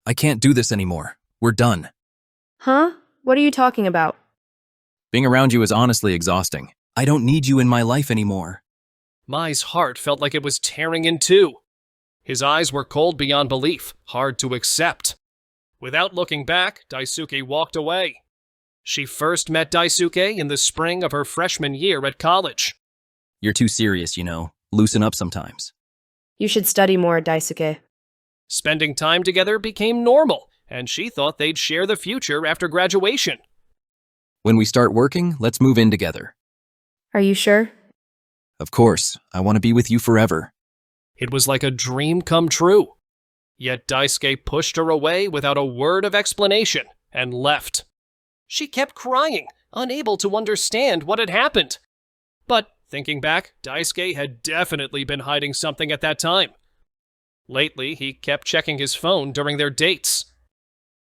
I can't do this anymore. We're done. Huh? What are you talking about? Being around you is honestly exhausting. I don't need you in my life anymore. Mai's heart felt like it was tearing in two. His eyes were cold beyond belief, hard to accept. Without looking back, Daisuke walked away. She first met Daisuke in the spring of her freshman year at college. You're too serious, you know. Loosen up sometimes. You should study more, Daisuke. Spending time together became normal, and she thought they'd share the future after graduation. When we start working, let's move in together. Are you sure? Of course, I want to be with you forever. It was like a dream come true. Yet Daisuke pushed her away without a word of explanation and left. She kept crying, unable to understand what had happened. But, thinking back, Daisuke had definitely been hiding something at that time. Lately, he kept checking his phone during their dates.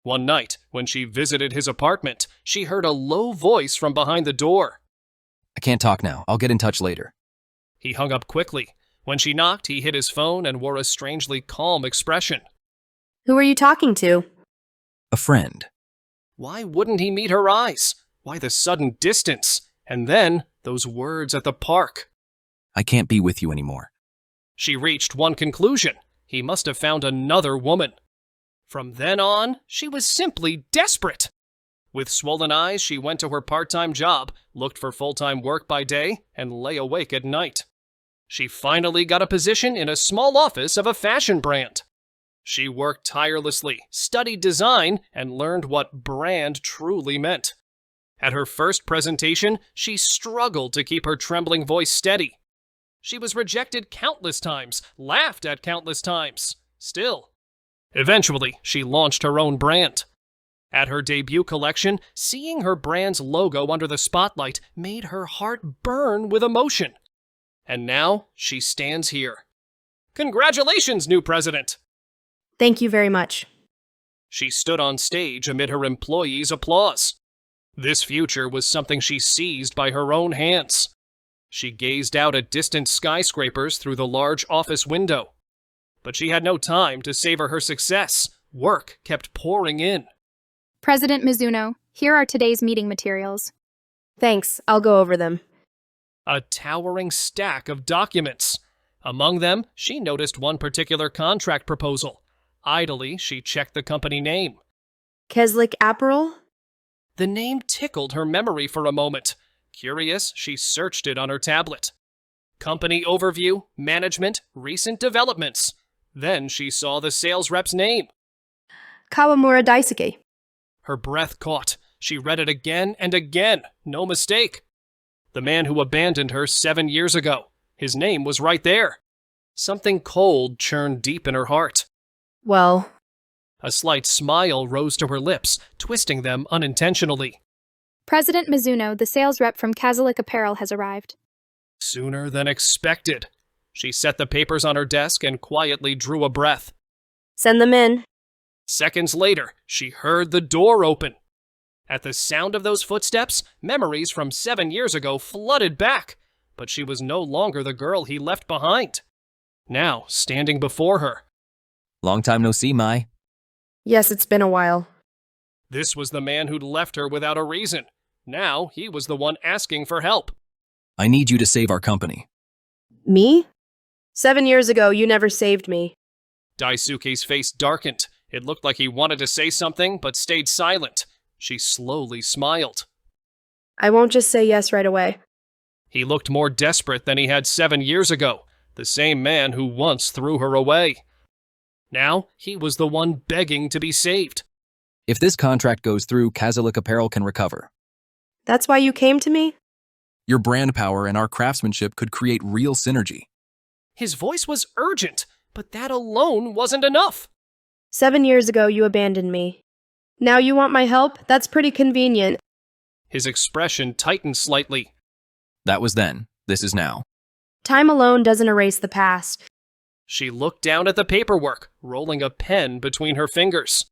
One night, when she visited his apartment, she heard a low voice from behind the door. I can't talk now. I'll get in touch later. He hung up quickly. When she knocked, he hid his phone and wore a strangely calm expression. Who are you talking to? A friend. Why wouldn't he meet her eyes? Why the sudden distance? And then, those words at the park. I can't be with you anymore. She reached one conclusion. He must have found another woman. From then on, she was simply desperate. With swollen eyes, she went to her part-time job, looked for full-time work by day, and lay awake at night. She finally got a position in a small office of a fashion brand. She worked tirelessly, studied design, and learned what brand truly meant. At her first presentation, she struggled to keep her trembling voice steady. She was rejected countless times, laughed at countless times. Still. Eventually, she launched her own brand. At her debut collection, seeing her brand's logo under the spotlight made her heart burn with emotion. And now, she stands here. Congratulations, new president! Thank you very much. She stood on stage amid her employees' applause. This future was something she seized by her own hands. She gazed out at distant skyscrapers through the large office window. But she had no time to savor her success. Work kept pouring in. President Mizuno, here are today's meeting materials. Thanks, I'll go over them. A towering stack of documents. Among them, she noticed one particular contract proposal. Idly, she checked the company name. Keslick Apparel? The name tickled her memory for a moment. Curious, she searched it on her tablet. Company overview, management, recent developments. Then she saw the sales rep's name. Kawamura Daisuke. Her breath caught. She read it again and again. No mistake. The man who abandoned her 7 years ago. His name was right there. Something cold churned deep in her heart. Well, A slight smile rose to her lips, twisting them unintentionally. President Mizuno, the sales rep from Kazulik Apparel has arrived. Sooner than expected. She set the papers on her desk and quietly drew a breath. send them in. Seconds later, she heard the door open. At the sound of those footsteps, memories from 7 years ago flooded back, but she was no longer the girl he left behind. Now, standing before her. Long time no see, Mai. Yes, it's been a while. This was the man who'd left her without a reason. Now, he was the one asking for help. I need you to save our company. Me? 7 years ago, you never saved me. Daisuke's face darkened. It looked like he wanted to say something, but stayed silent. She slowly smiled. I won't just say yes right away. He looked more desperate than he had 7 years ago, the same man who once threw her away. Now, he was the one begging to be saved. If this contract goes through, Kazulik Apparel can recover. That's why you came to me? Your brand power and our craftsmanship could create real synergy. His voice was urgent, but that alone wasn't enough. 7 years ago, you abandoned me. Now you want my help? That's pretty convenient. His expression tightened slightly. That was then. This is now. Time alone doesn't erase the past. She looked down at the paperwork, rolling a pen between her fingers.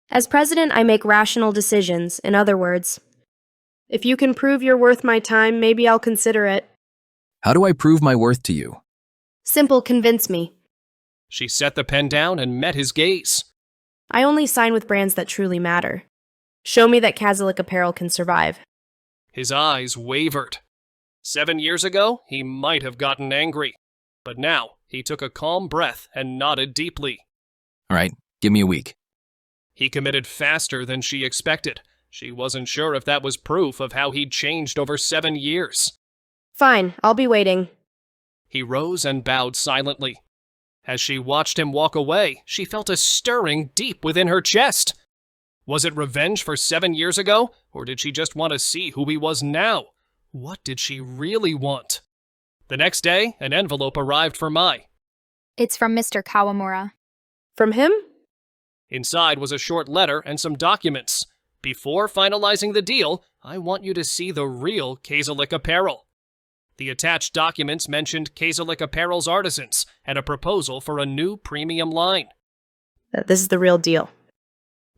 As president, I make rational decisions, in other words. If you can prove you're worth my time, maybe I'll consider it. How do I prove my worth to you? Simple, convince me. She set the pen down and met his gaze. I only sign with brands that truly matter. Show me that Kazulik Apparel can survive. His eyes wavered. 7 years ago, he might have gotten angry. But now, he took a calm breath and nodded deeply. All right, give me a week. He committed faster than she expected. She wasn't sure if that was proof of how he'd changed over 7 years. Fine, I'll be waiting. He rose and bowed silently. As she watched him walk away, she felt a stirring deep within her chest. Was it revenge for 7 years ago, or did she just want to see who he was now? What did she really want? The next day, an envelope arrived for Mai. It's from Mr. Kawamura. From him? Inside was a short letter and some documents. Before finalizing the deal, I want you to see the real Kazulik Apparel. The attached documents mentioned Kazulik Apparel's artisans and a proposal for a new premium line. This is the real deal.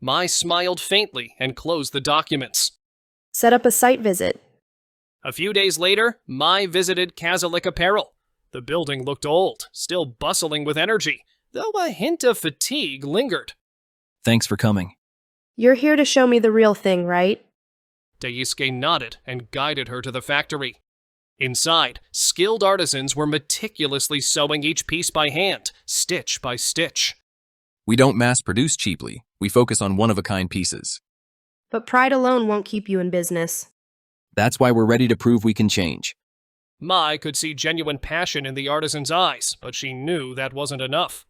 Mai smiled faintly and closed the documents. Set up a site visit. A few days later, Mai visited Kazulik Apparel. The building looked old, still bustling with energy, though a hint of fatigue lingered. Thanks for coming. You're here to show me the real thing, right? Daisuke nodded and guided her to the factory. Inside, skilled artisans were meticulously sewing each piece by hand, stitch by stitch. We don't mass-produce cheaply. We focus on one-of-a-kind pieces. But pride alone won't keep you in business. That's why we're ready to prove we can change. Mai could see genuine passion in the artisan's eyes, but she knew that wasn't enough.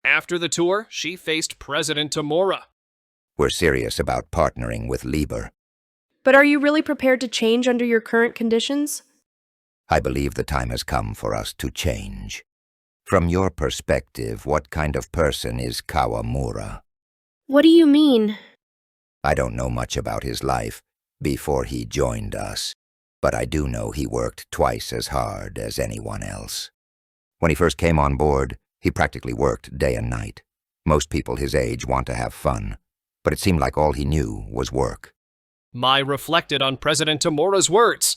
After the tour, she faced President Tamura. We're serious about partnering with Lieber. But are you really prepared to change under your current conditions? I believe the time has come for us to change. From your perspective, what kind of person is Kawamura? What do you mean? I don't know much about his life before he joined us, but I do know he worked twice as hard as anyone else. When he first came on board, he practically worked day and night. Most people his age want to have fun, but it seemed like all he knew was work. Mai reflected on President Tamura's words.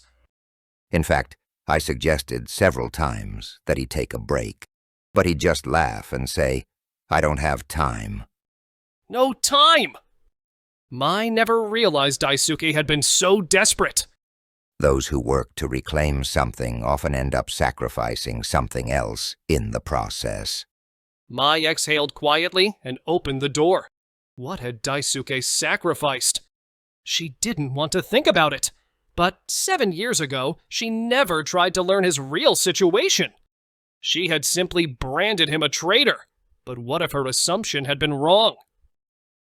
In fact, I suggested several times that he take a break, but he'd just laugh and say, "I don't have time." No time! Mai never realized Daisuke had been so desperate. Those who work to reclaim something often end up sacrificing something else in the process. Mai exhaled quietly and opened the door. What had Daisuke sacrificed? She didn't want to think about it. But 7 years ago, she never tried to learn his real situation. She had simply branded him a traitor. But what if her assumption had been wrong?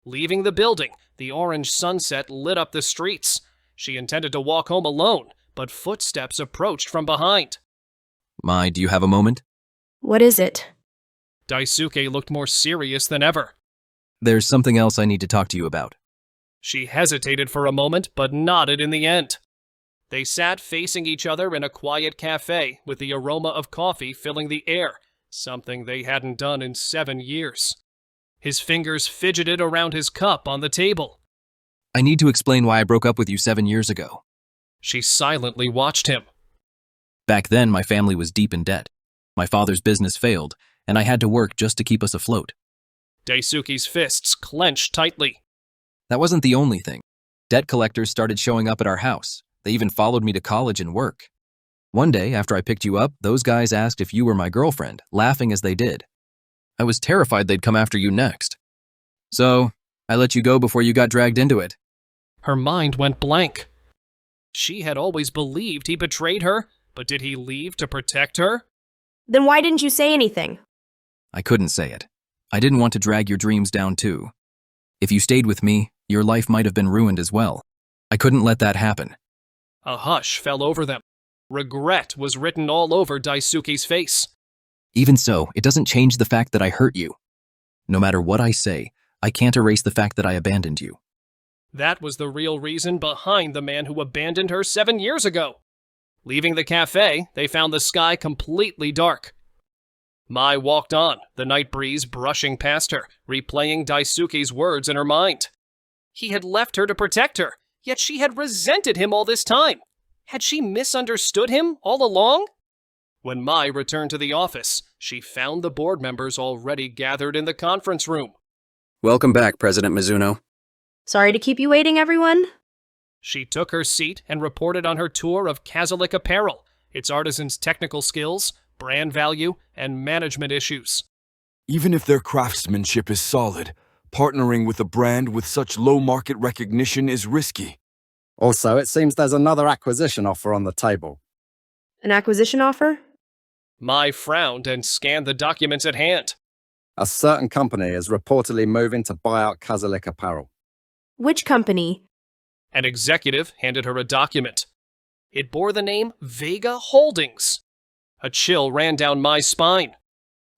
Leaving the building, the orange sunset lit up the streets. She intended to walk home alone, but footsteps approached from behind. Mai, do you have a moment? What is it? Daisuke looked more serious than ever. There's something else I need to talk to you about. She hesitated for a moment, but nodded in the end. They sat facing each other in a quiet cafe with the aroma of coffee filling the air, something they hadn't done in 7 years. His fingers fidgeted around his cup on the table. I need to explain why I broke up with you 7 years ago. She silently watched him. Back then, my family was deep in debt. My father's business failed, and I had to work just to keep us afloat. Daisuke's fists clenched tightly. That wasn't the only thing. Debt collectors started showing up at our house. They even followed me to college and work. One day, after I picked you up, those guys asked if you were my girlfriend, laughing as they did. I was terrified they'd come after you next. So, I let you go before you got dragged into it. Her mind went blank. She had always believed he betrayed her, but did he leave to protect her? Then why didn't you say anything? I couldn't say it. I didn't want to drag your dreams down too. If you stayed with me, your life might have been ruined as well. I couldn't let that happen. A hush fell over them. Regret was written all over Daisuke's face. Even so, it doesn't change the fact that I hurt you. No matter what I say, I can't erase the fact that I abandoned you. That was the real reason behind the man who abandoned her 7 years ago. Leaving the cafe, they found the sky completely dark. Mai walked on, the night breeze brushing past her, replaying Daisuke's words in her mind. He had left her to protect her, yet she had resented him all this time. Had she misunderstood him all along? When Mai returned to the office, she found the board members already gathered in the conference room. Welcome back, President Mizuno. Sorry to keep you waiting, everyone. She took her seat and reported on her tour of Kazulik Apparel, its artisans' technical skills, brand value, and management issues. Even if their craftsmanship is solid, partnering with a brand with such low market recognition is risky. Also, it seems there's another acquisition offer on the table. An acquisition offer? Mai frowned and scanned the documents at hand. A certain company is reportedly moving to buy out Kazulik Apparel. Which company? An executive handed her a document. It bore the name Vega Holdings. A chill ran down my spine.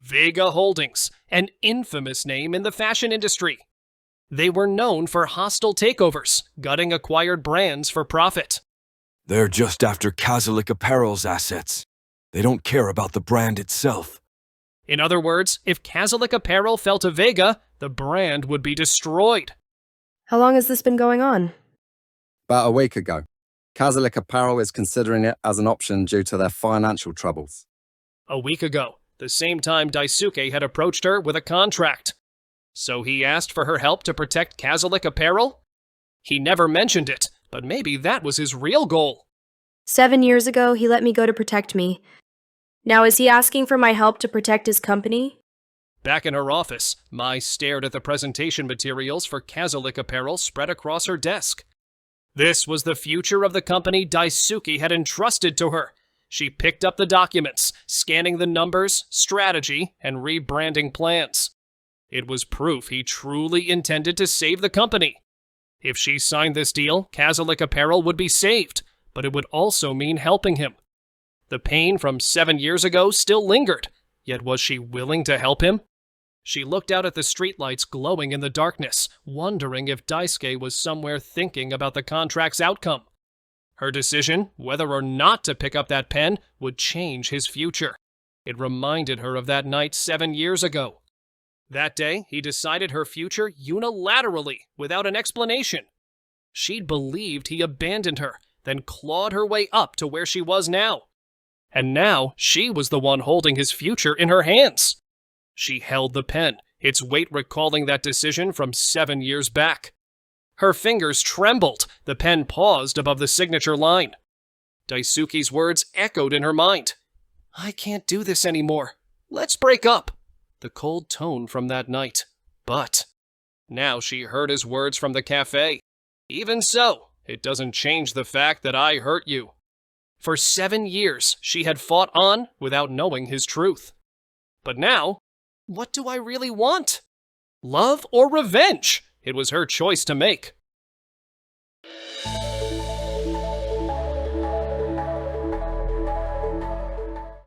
Vega Holdings, an infamous name in the fashion industry. They were known for hostile takeovers, gutting acquired brands for profit. They're just after Kazulik Apparel's assets. They don't care about the brand itself. In other words, if Kazulik Apparel fell to Vega, the brand would be destroyed. How long has this been going on? About a week ago, Kazulik Apparel is considering it as an option due to their financial troubles. A week ago, the same time Daisuke had approached her with a contract. So he asked for her help to protect Kazulik Apparel? He never mentioned it, but maybe that was his real goal. 7 years ago, he let me go to protect me. Now is he asking for my help to protect his company? Back in her office, Mai stared at the presentation materials for Kazulik Apparel spread across her desk. This was the future of the company Daisuke had entrusted to her. She picked up the documents, scanning the numbers, strategy, and rebranding plans. It was proof he truly intended to save the company. If she signed this deal, Kazulik Apparel would be saved, but it would also mean helping him. The pain from 7 years ago still lingered, yet was she willing to help him? She looked out at the streetlights glowing in the darkness, wondering if Daisuke was somewhere thinking about the contract's outcome. Her decision, whether or not to pick up that pen, would change his future. It reminded her of that night 7 years ago. That day, he decided her future unilaterally, without an explanation. She'd believed he abandoned her, then clawed her way up to where she was now. And now, she was the one holding his future in her hands. She held the pen, its weight recalling that decision from 7 years back. Her fingers trembled, the pen paused above the signature line. Daisuke's words echoed in her mind. I can't do this anymore. Let's break up. The cold tone from that night. But now she heard his words from the cafe. Even so, it doesn't change the fact that I hurt you. For 7 years, she had fought on without knowing his truth. But now, what do I really want? Love or revenge? It was her choice to make.